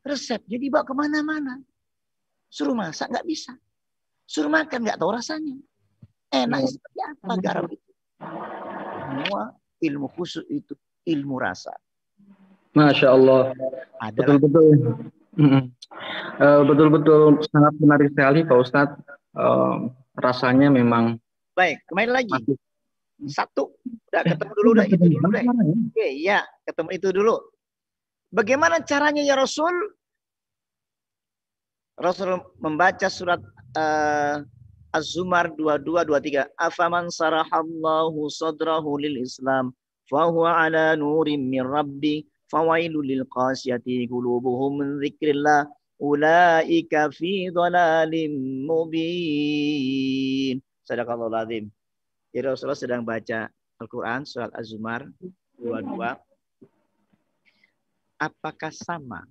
Resepnya dibawa kemana-mana. Suruh masak nggak bisa. Suruh makan nggak tahu rasanya. Enak seperti apa garam itu. Semua ilmu khusus itu ilmu rasa. Masya Allah. Betul-betul. Betul-betul sangat menarik sekali Pak Ustadz. Rasanya memang. Baik, kembali lagi. Satu, udah ketemu dulu, udah itu dulu deh. Oke, ya, ketemu itu dulu. Bagaimana caranya ya Rasul? Rasul membaca surat Az-Zumar 22-23. Afaman sarahallahu sadrahu lil Islam fahuwa ala nurim min rabbi fawailul lil qasiyati qulubuhum min dzikrillah ulaika fi dhalalim mubin. Sadaqallahul azim. Jadi Rasulullah sedang baca Al-Quran surat Az-Zumar 22. Apakah sama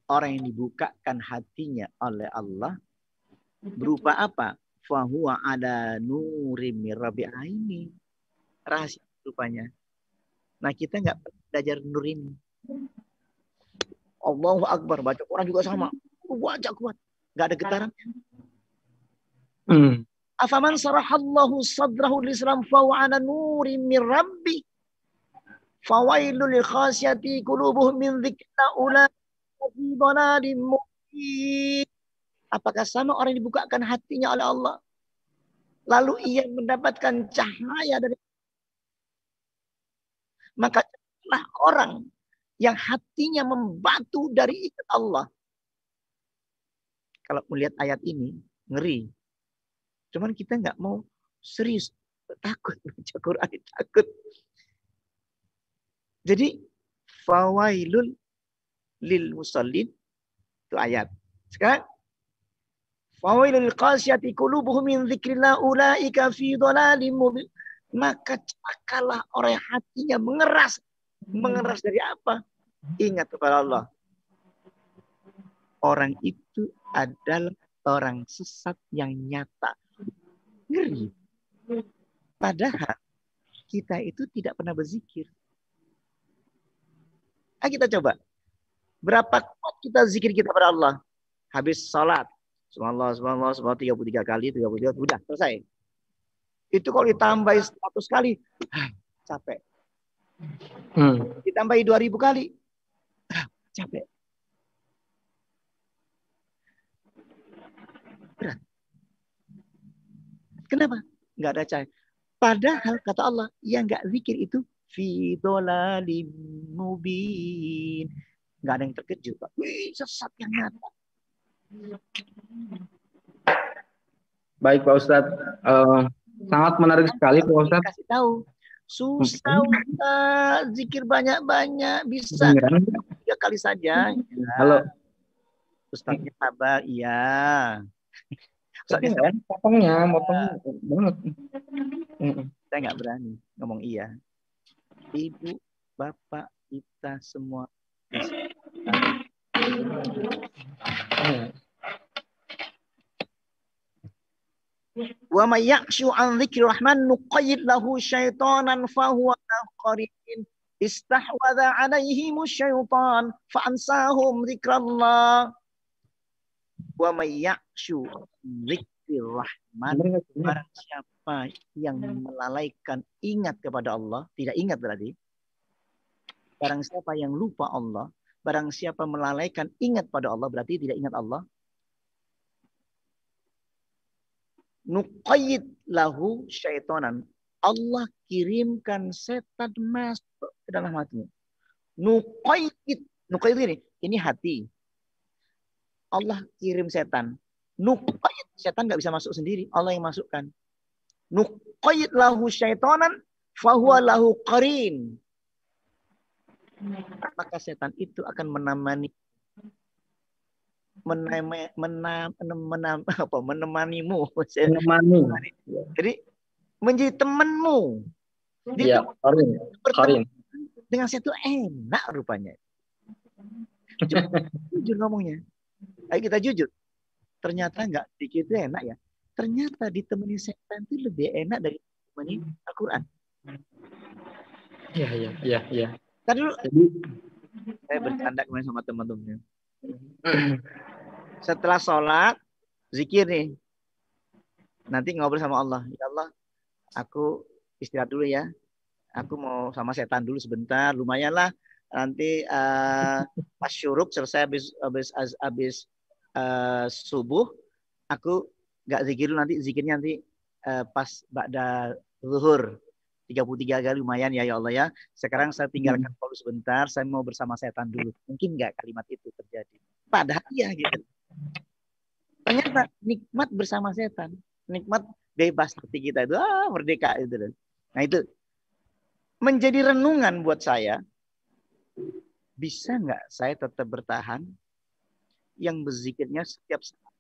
orang yang dibukakan hatinya oleh Allah berupa apa? Fahuwa ada nurim mirrabi ini. Rahasia rupanya. Nah kita nggak belajar nur ini. Allahu Akbar. Baca Quran juga sama. Baca kuat. Nggak ada getarannya. Afaman sarahallahu sadrahu lislam fahuwa ada nurim mirrabi. Fawailul lil khasiyati qulubuhum min dzikrillah ulaika fi dhalalim mubin. Apakah sama orang yang dibukakan hatinya oleh Allah lalu ia mendapatkan cahaya dari, maka itulah orang yang hatinya membatu dari ikat Allah. Kalau melihat ayat ini ngeri. Cuman kita nggak mau serius, takut baca Quran, takut. Jadi fawailul lil musallin itu ayat. Sekarang fawailul qasiyati qulubuhum min dzikrillah ulaika fi dhalalim mubin. Maka celakalah orang yang hatinya mengeras. Mengeras dari apa? Ingat kepada Allah. Orang itu adalah orang sesat yang nyata. Ngeri. Padahal kita itu tidak pernah berzikir. Kita coba. Berapa kuat kita zikir kita pada Allah? Habis salat. Subhanallah, subhanallah, subhanallah 33 kali, 33, udah selesai. Itu kalau ditambahi 100 kali, capek. Ditambahi 2000 kali, capek. Kenapa? Nggak ada cahaya. Padahal kata Allah, yang nggak zikir itu fi dhalalim mubin. Nggak ada yang terkejut, Pak. Wih, sesat yang nyata. Baik Pak Ustadz, sangat menarik sekali Pak Ustadz. Kasih tahu, susah zikir banyak-banyak, bisa 3 kali saja. Ya. Halo. Ustadznya sabar, iya. Ustadznya potongnya banget. Saya nggak berani ngomong iya. Ibu, bapak, kita semua. Wa may yakshu an dzikri rahman nuqayyid lahu syaitanan fahuwa qarin istahwadha alaihim syaitan fa ansahum dzikrallah. Wa may yakshu dzikri rahman, barang siapa yang melalaikan ingat kepada Allah, tidak ingat berarti. Barang siapa yang lupa Allah, barang siapa melalaikan ingat pada Allah, berarti tidak ingat Allah. Nuqayyid lahu syaitanan. Allah kirimkan setan masuk ke dalam hatinya. Nuqayyid ini hati. Allah kirim setan. Nuqayyid, setan nggak bisa masuk sendiri. Allah yang masukkan. Nuqayyid lahu syaitanan fahuwa lahu qarin. Maka setan itu akan menemanimu. Jadi menjadi temanmu. Iya, qarin. Dengan saya itu enak rupanya. Jujur ngomongnya. Ayo kita jujur. Ternyata enggak dikit itu enak ya. Ternyata ditemani setan itu lebih enak dari ditemani Al-Quran. Iya. Tadi dulu saya bercanda kemarin sama teman-teman. Setelah sholat, zikir nih. Nanti ngobrol sama Allah. Ya Allah, aku istirahat dulu ya. Aku mau sama setan dulu sebentar. Lumayan lah. Nanti pas syuruk selesai habis subuh, aku nggak zikir dulu, nanti zikirnya nanti pas ba'da zuhur. 33 kali lumayan ya Allah ya. Sekarang saya tinggalkan dulu sebentar, saya mau bersama setan dulu. Mungkin nggak kalimat itu terjadi. Padahal iya gitu. Ternyata nikmat bersama setan, nikmat bebas seperti kita itu, merdeka itu. Nah itu menjadi renungan buat saya. Bisa nggak saya tetap bertahan yang berzikirnya setiap saat?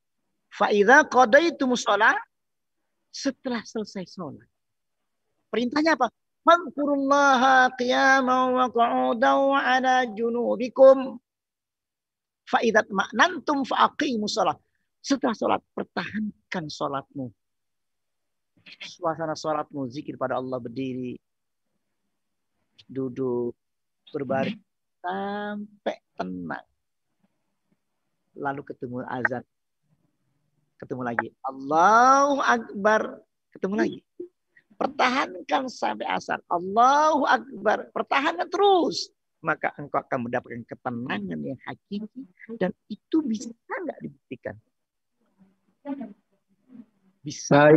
Fa'idha qadaitumus shalah, setelah selesai sholat. Perintahnya apa? Fadhkurullaha qiyaman wa qu'udan wa ala junubikum. Fa'idat ma'nantum fa'aqimus shalah. Setelah sholat, pertahankan sholatmu. Suasana sholatmu, zikir pada Allah, berdiri, duduk, berbaring, sampai tenang. Lalu ketemu azan. Ketemu lagi. Allahu Akbar. Ketemu lagi. Pertahankan sampai asar. Allahu Akbar. Pertahankan terus. Maka engkau akan mendapatkan ketenangan yang hakiki. Dan itu bisa nggak dibuktikan? Bisa.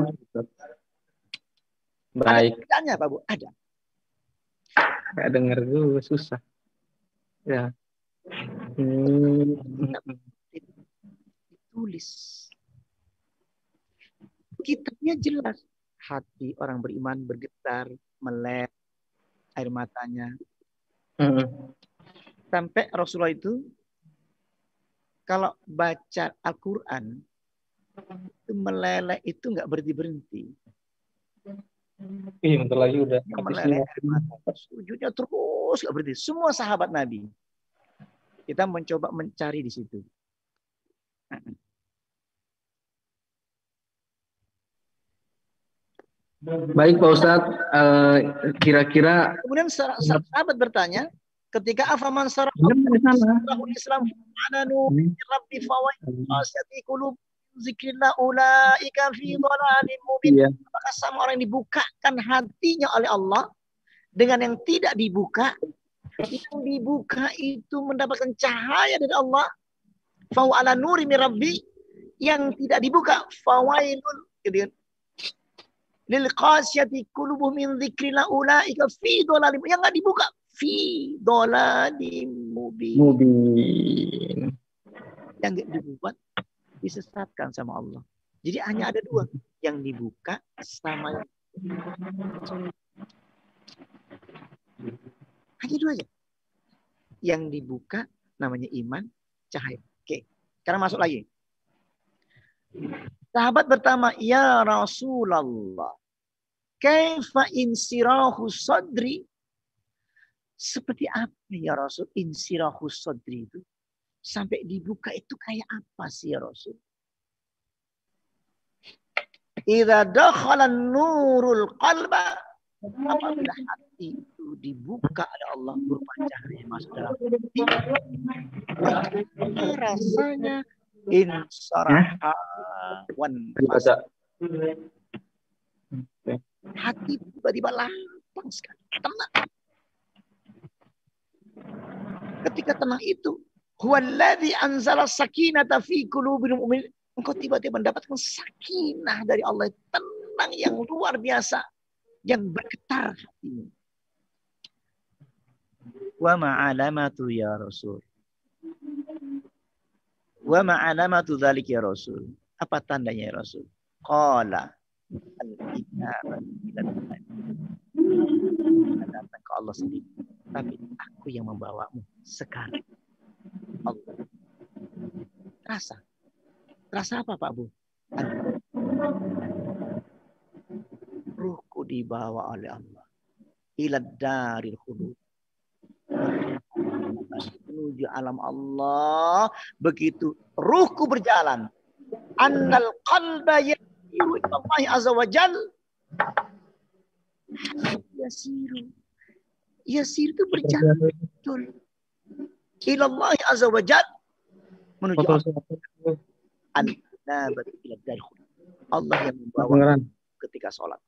Baik. Ada tanya Pak Bu? Ada. Nggak dengar dulu, susah. Ya. Tulis. Kitabnya jelas. Hati orang beriman bergetar, meleleh, air matanya. Sampai Rasulullah itu kalau baca Al-Quran itu meleleh itu nggak berhenti. Bentar lagi udah meleleh air mata. Sujudnya terus nggak berhenti. Semua sahabat Nabi. Kita mencoba mencari di situ. Baik Pak Ustadz, kira-kira kemudian sahabat bertanya, ketika afaman sarahul Islam ananu rabbi fawaiti qulub zikrillah ulaika fi dhalalin mubin. Apakah sama orang yang dibukakan hatinya oleh Allah dengan yang tidak dibuka? Yang dibuka itu mendapatkan cahaya dari Allah. Fa ala nuri min rabbi, yang tidak dibuka fawailun, Lil qasyati qulubuhum min dzikrillah ulaika fi dhalalim. Yang enggak dibuka fi dhalalim mubin. Mubin. Yang enggak dibuka disesatkan sama Allah. Jadi hanya ada dua, yang dibuka sama yang hanya dua aja. Yang dibuka namanya iman, cahaya. Oke, sekarang masuk lagi. Sahabat pertama, ya Rasulullah, kaifa insirahu sadri? Seperti apa ya Rasul insirahu sadri itu? Sampai dibuka itu kayak apa sih ya Rasul? Idza dakhala nurul qalba, apabila hati itu dibuka oleh Allah berupa cahaya masuk dalam hati, rasanya insaraha wan hati tiba-tiba lapang sekali, tenang. Ketika tenang itu, huwallazi anzala sakinata fi qulubil mu'minin. Engkau tiba-tiba mendapatkan sakinah dari Allah, tenang yang luar biasa, yang bergetar hatimu. Wa ma'alamatu ya Rasul. Wa ma'alamatu dzalik ya Rasul. Apa tandanya ya Rasul? Qala datang ke Allah sendiri. Tapi aku yang membawamu sekarang. Allah. Rasa apa Pak Bu? Ruhku dibawa oleh Allah. Ilad daril khulud. Menuju alam Allah. Begitu ruhku berjalan. Annal qalba yasiru ilallahi azza wa jal. Yasiru itu berjalan. Betul. Ilallahi azza wa jal. Menuju Allah. Allah yang membawa ketika sholat.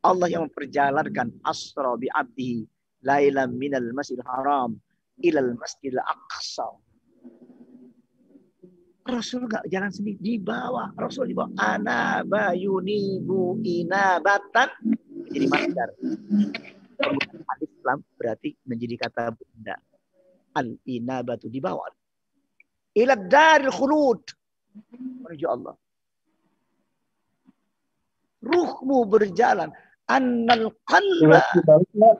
Allah yang memperjalankan asra bi abdihi lailan minal masjidil haram ilal masjidil aqsa. Rasul enggak jalan sendiri, dibawa. Rasul dibawa. Ana bayunibu inabatan menjadi masdar. Alif lam berarti menjadi kata benda. Al inabatu dibawa. Ila daril khulud, menuju Allah. Ruhmu berjalan. Annal qalba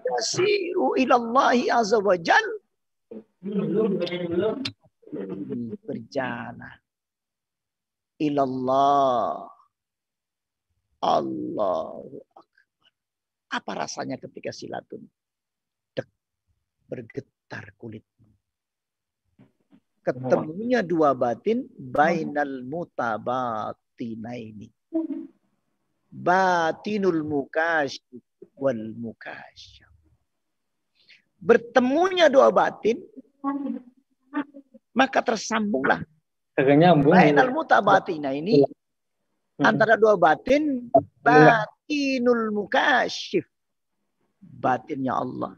yasiru ila Allah azza wa jal. Berjalan ila Allah. Allahu Akbar. Apa rasanya ketika silatun? Dek, bergetar kulitmu. Ketemunya dua batin bainal mutabatinaini. Batinul mukasyif wal mukasyaf. Bertemunya dua batin, maka tersambunglah bainal mutabatinaini, antara dua batin, batinul mukasyif, batinnya Allah,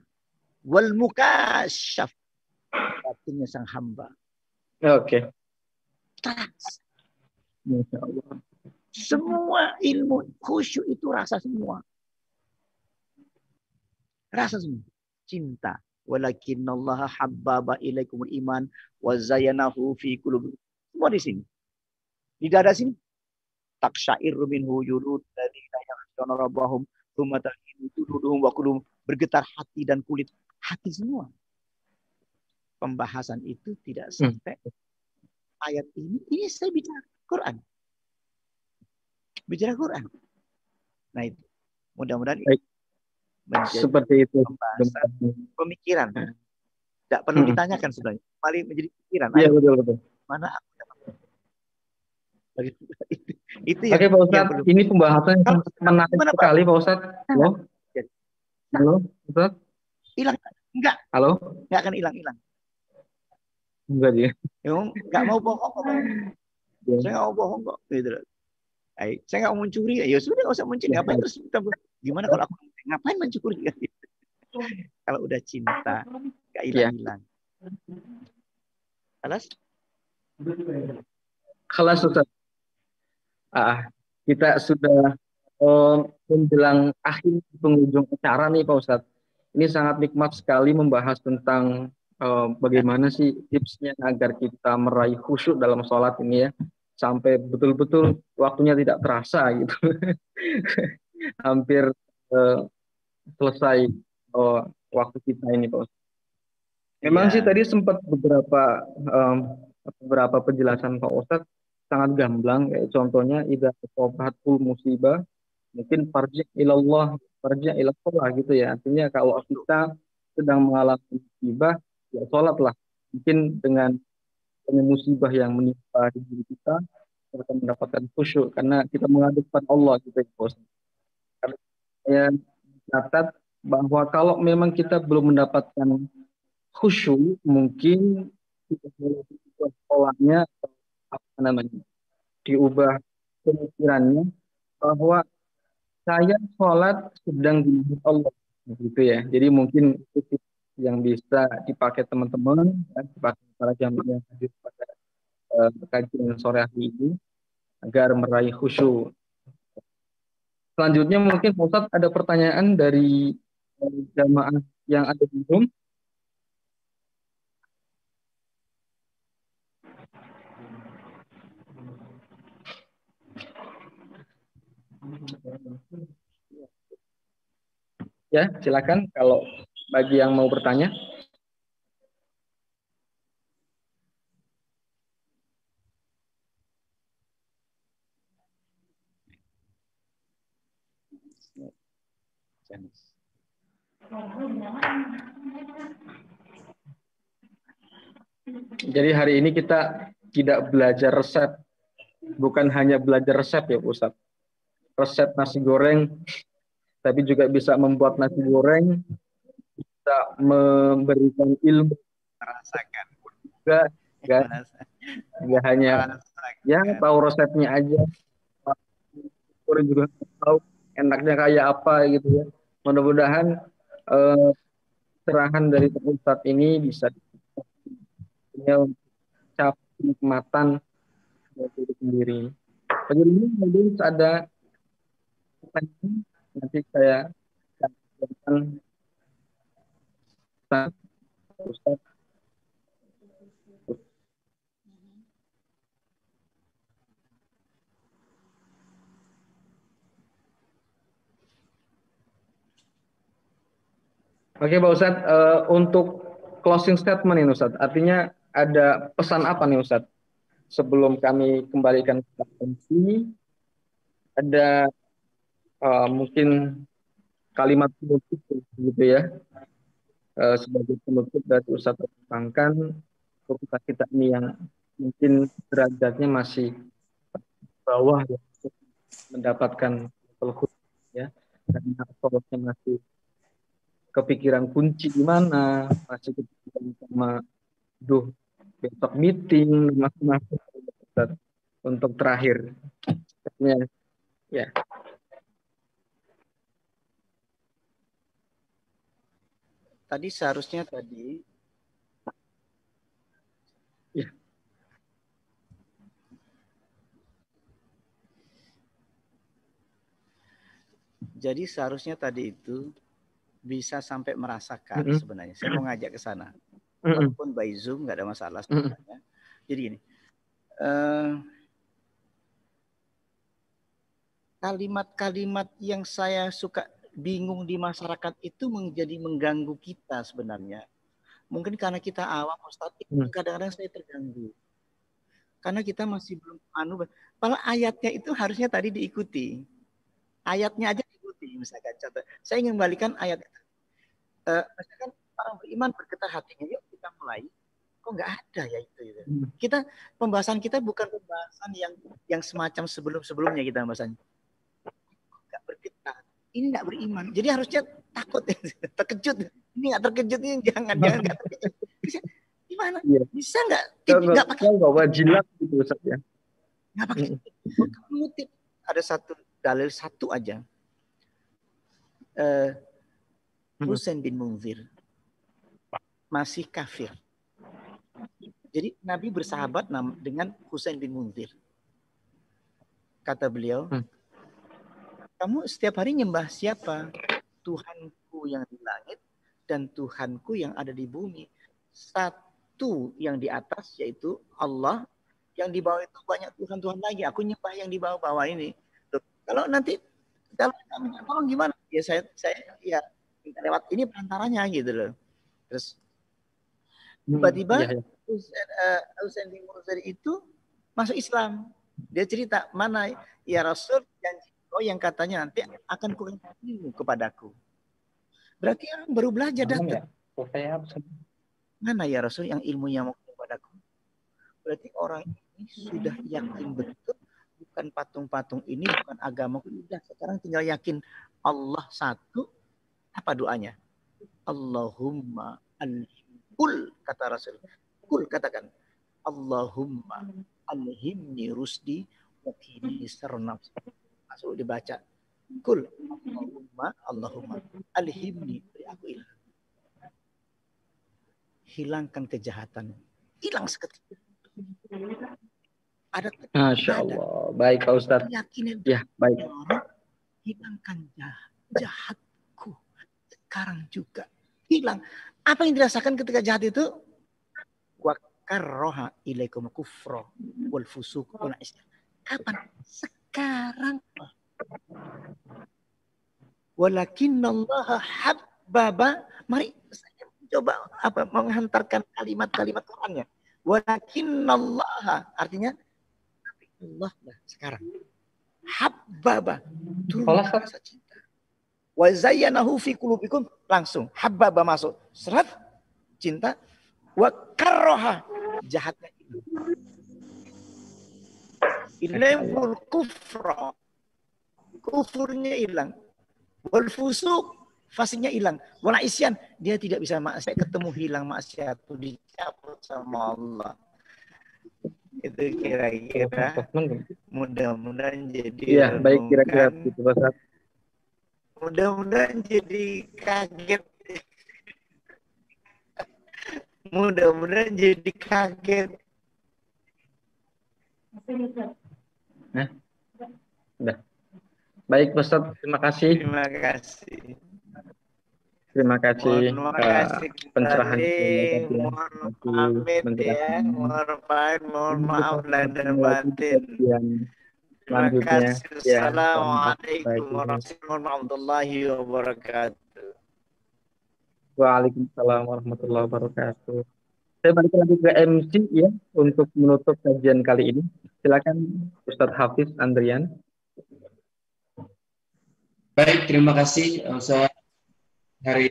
wal mukasyaf, batinnya sang hamba. Oke. Masya Allah. Semua ilmu khusyuk itu rasa semua. Rasa semua. Cinta. Walakinallaha habbaba ilaikumul iman wa zayyanahu fi qulubikum. Semua di sini. Di dada sini. Taksyairu minhu julud alladziina yakhshawna rabbahum tsumma talinu juluduhum wa qulubuhum. Bergetar hati dan kulit. Hati semua. Pembahasan itu tidak sampai ayat ini saya bicara Quran. Bicara Quran. Nah itu. Mudah-mudahan seperti itu pemikiran. Tidak perlu ditanyakan sebenarnya. Paling menjadi pikiran. Iya betul. Mana aku itu yang, oke Pak Ustadz, ini pembahasan yang menarik sekali Pak Ustadz. Halo Ustadz. Hilang enggak? Halo? Enggak akan hilang. Enggak dia. Enggak mau bohong kok. Saya enggak mau bohong kok. Gitu. Saya enggak mau mencuri. Ya sudah enggak usah mencuri. Ngapain terus kita gimana kalau aku ngapain mencuri? Kalau udah cinta enggak hilang-hilang. Kelas Ustaz. Kita sudah menjelang akhir penghujung acara nih Pak Ustadz. Ini sangat nikmat sekali membahas tentang bagaimana sih tipsnya agar kita meraih khusyuk dalam sholat ini ya. Sampai betul-betul waktunya tidak terasa gitu. Hampir selesai waktu kita ini Pak Ustadz. Memang sih tadi sempat beberapa penjelasan Pak Ustadz sangat gamblang, kayak contohnya idza asobatul musibah mungkin farji ilallah, farji ilallah gitu ya. Artinya kalau kita sedang mengalami musibah, ya sholatlah. Mungkin dengan musibah yang menimpa di diri kita akan mendapatkan khusyuk karena kita menghadapkan Allah gitu ya Bos. Karena saya catat bahwa kalau memang kita belum mendapatkan khusyuk, mungkin kita boleh diubah polanya, apa namanya, diubah pemikirannya bahwa saya sholat sedang di Allah, gitu ya. Jadi mungkin itu tips yang bisa dipakai teman-teman, ya, dipakai para jamaah yang hadir pada kajian sore hari ini agar meraih khusyuk. Selanjutnya mungkin Pak Ustadz ada pertanyaan dari jamaah yang ada di Zoom. Ya, silakan kalau bagi yang mau bertanya. Jadi hari ini kita tidak belajar resep, bukan hanya belajar resep ya Ustaz. Resep nasi goreng, tapi juga bisa membuat nasi goreng, bisa memberikan ilmu, merasakan nggak hanya ya tahu resepnya aja, goreng juga tahu enaknya kayak apa gitu ya. Mudah-mudahan cerahan dari Ustaz ini bisa mencapai kenikmatan diri sendiri. Bagi ini mungkin ada pertanyaan, nanti saya akan Ustaz. Oke Pak Ustadz, untuk closing statement ini Ustadz, artinya ada pesan apa nih Ustadz? Sebelum kami kembalikan ke MC, ada mungkin kalimat penutup gitu ya, sebagai penutup dari Ustadz tentangkan untuk kita ini yang mungkin derajatnya masih bawah ya, mendapatkan level ya, karena prosesnya masih kepikiran kunci di mana, masih kepikiran sama duh besok meeting masing-masing untuk terakhir ya. Tadi seharusnya tadi Ya. Jadi seharusnya tadi itu bisa sampai merasakan sebenarnya. Saya mau ngajak ke sana. Walaupun by Zoom nggak ada masalah sebenarnya. Jadi gini, kalimat-kalimat yang saya suka bingung di masyarakat itu menjadi mengganggu kita sebenarnya. Mungkin karena kita awam, Ustaz, kadang-kadang saya terganggu. Karena kita masih belum Padahal ayatnya itu harusnya tadi diikuti. Ayatnya aja diikuti, misalkan contoh. Saya ingin kembalikan ayat itu. Misalkan orang beriman bergetar hatinya, yuk kita mulai. Kok nggak ada ya itu. Kita pembahasan kita bukan pembahasan yang semacam sebelum-sebelumnya kita pembahasannya. Nggak bergetar. Ini nggak beriman. Jadi harusnya takut, terkejut. Ini nggak terkejut, ini jangan nggak terkejut. Gimana? Bisa nggak? Nggak pakai wajilat gitu Ustaz ya. Nggak pakai. Ngutip ada satu dalil satu aja. Husain bin Munzir masih kafir. Jadi Nabi bersahabat dengan Husain bin Munzir. Kata beliau, kamu setiap hari nyembah siapa? Tuhanku yang di langit dan Tuhanku yang ada di bumi. Satu yang di atas yaitu Allah, yang di bawah itu banyak Tuhan-Tuhan lagi. Aku nyembah yang di bawah-bawah ini. Tuh, kalau nanti kalau kami tolong gimana? Ya saya ya lewat ini perantaranya gitu loh. Terus tiba-tiba Husain bin Murzari itu masuk Islam. Dia cerita, mana ya Rasul janji yang katanya nanti akan kuberikan ilmu kepadaku. Berarti orang baru belajar datang. Mana ya Rasul yang ilmunya mau kepadaku? Berarti orang ini sudah yakin betul bukan patung-patung ini, bukan agama. Udah sekarang tinggal yakin Allah satu. Apa doanya? Allahumma alhimkul, kata Rasul. Kul, katakan. Allahumma alhimni rusdi wakini sarnafsi. Masuk dibaca. Kul, Allahumma alhimni, beri aku ilmu. Hilangkan kejahatan. Hilang seketika. Ada Masya Allah. Baik Pak Ustadz. Ya, baik. Hilangkan jahatku. Sekarang juga hilang. Apa yang dirasakan ketika jahat itu? Wa karroha ilaikum kufro wal fusuk wal isyan. Kapan? Sekarang. Walakinnallaha habbaba. Mari saya coba menghantarkan kalimat-kalimat Qur'annya. Walakinnallaha, artinya Allah lah sekarang. Habbaba, turun rasa cinta. Wa zayyanahu fi qulubikum, langsung habbaba masuk. Serat cinta. Wa karroha, jahatnya itu. Ilaihul kufra, kufurnya hilang. Wal fusuk, fasiknya hilang. Wala isyan, dia tidak bisa maksiat, ketemu hilang maksiat itu dicabut sama Allah. Itu kira-kira mudah-mudahan jadi ya, baik kira-kira gitu Pak. Mudah-mudahan jadi kaget. Mudah-mudahan jadi kaget. Nah, udah. Baik Ustaz, terima kasih. Terima kasih. Terima kasih pencerahan. Mohon pamit ya. Mohon maaf lahir dan batin. Terima kasih. Assalamualaikum warahmatullahi wabarakatuh. Waalaikumsalam warahmatullahi wabarakatuh. Saya balik lagi ke MC ya untuk menutup kajian kali ini. Silakan Ustadz Hafiz Andrian. Baik, terima kasih Ustaz Hari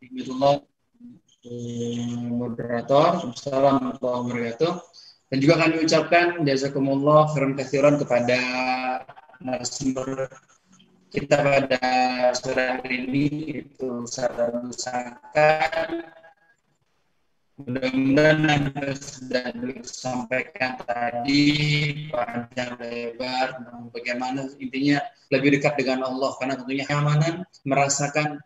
Hidayatullah, moderator. Assalamualaikum warahmatullahi wabarakatuh. Dan juga kami ucapkan jazakumullah khairan katsiran kepada narasumber kita pada sore hari ini, itu Ustaz Sakan. Mudah-mudahan yang sudah disampaikan tadi panjang lebar bagaimana intinya lebih dekat dengan Allah, karena tentunya keamanan merasakan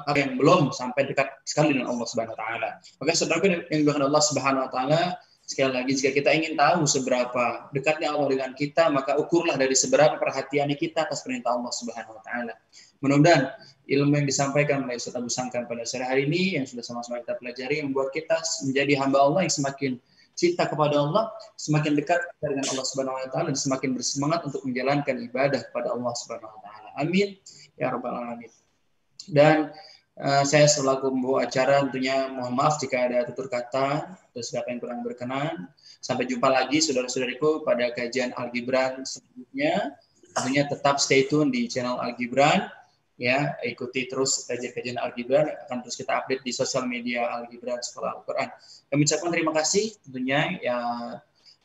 apa yang belum sampai dekat sekali dengan Allah Subhanahu wa taala. Maka saudaraku yang dimuliakan Allah Subhanahu wa taala, sekali lagi jika kita ingin tahu seberapa dekatnya Allah dengan kita, maka ukurlah dari seberapa perhatiannya kita atas perintah Allah Subhanahu wa taala. Mudah-mudahan ilmu yang disampaikan oleh Ustaz Abu Sangkan pada sore hari ini yang sudah sama-sama kita pelajari membuat kita menjadi hamba Allah yang semakin cinta kepada Allah, semakin dekat dengan Allah Subhanahu wa taala, dan semakin bersemangat untuk menjalankan ibadah kepada Allah Subhanahu wa taala. Amin ya rabbal alamin. Dan saya selaku pembawa acara tentunya mohon maaf jika ada tutur kata atau siapa yang kurang berkenan. Sampai jumpa lagi saudara-saudariku pada kajian Al-Gibran selanjutnya. Tentunya tetap stay tune di channel Al-Gibran. Ya, ikuti terus kajian-kajian Al-Gibran, akan terus kita update di sosial media Al-Gibran Sekolah Al-Quran. Kami ucapkan terima kasih tentunya ya,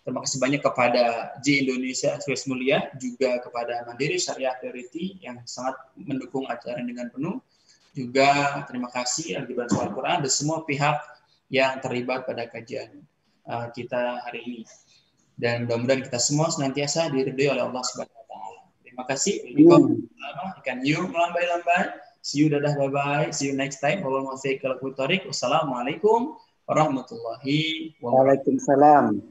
terima kasih banyak kepada J Indonesia Swiss Mulia, juga kepada Mandiri Syariah Priority yang sangat mendukung acara dengan penuh. Juga terima kasih Al-Gibran Sekolah Al-Quran dan semua pihak yang terlibat pada kajian kita hari ini. Dan mudah-mudahan kita semua senantiasa diridhoi oleh Allah Subhanahu wa taala. Terima kasih. Ikan you melambai-lambai. See you, dadah, bye-bye. See you next time. Wassalamualaikum warahmatullahi wabarakatuh. Waalaikumsalam.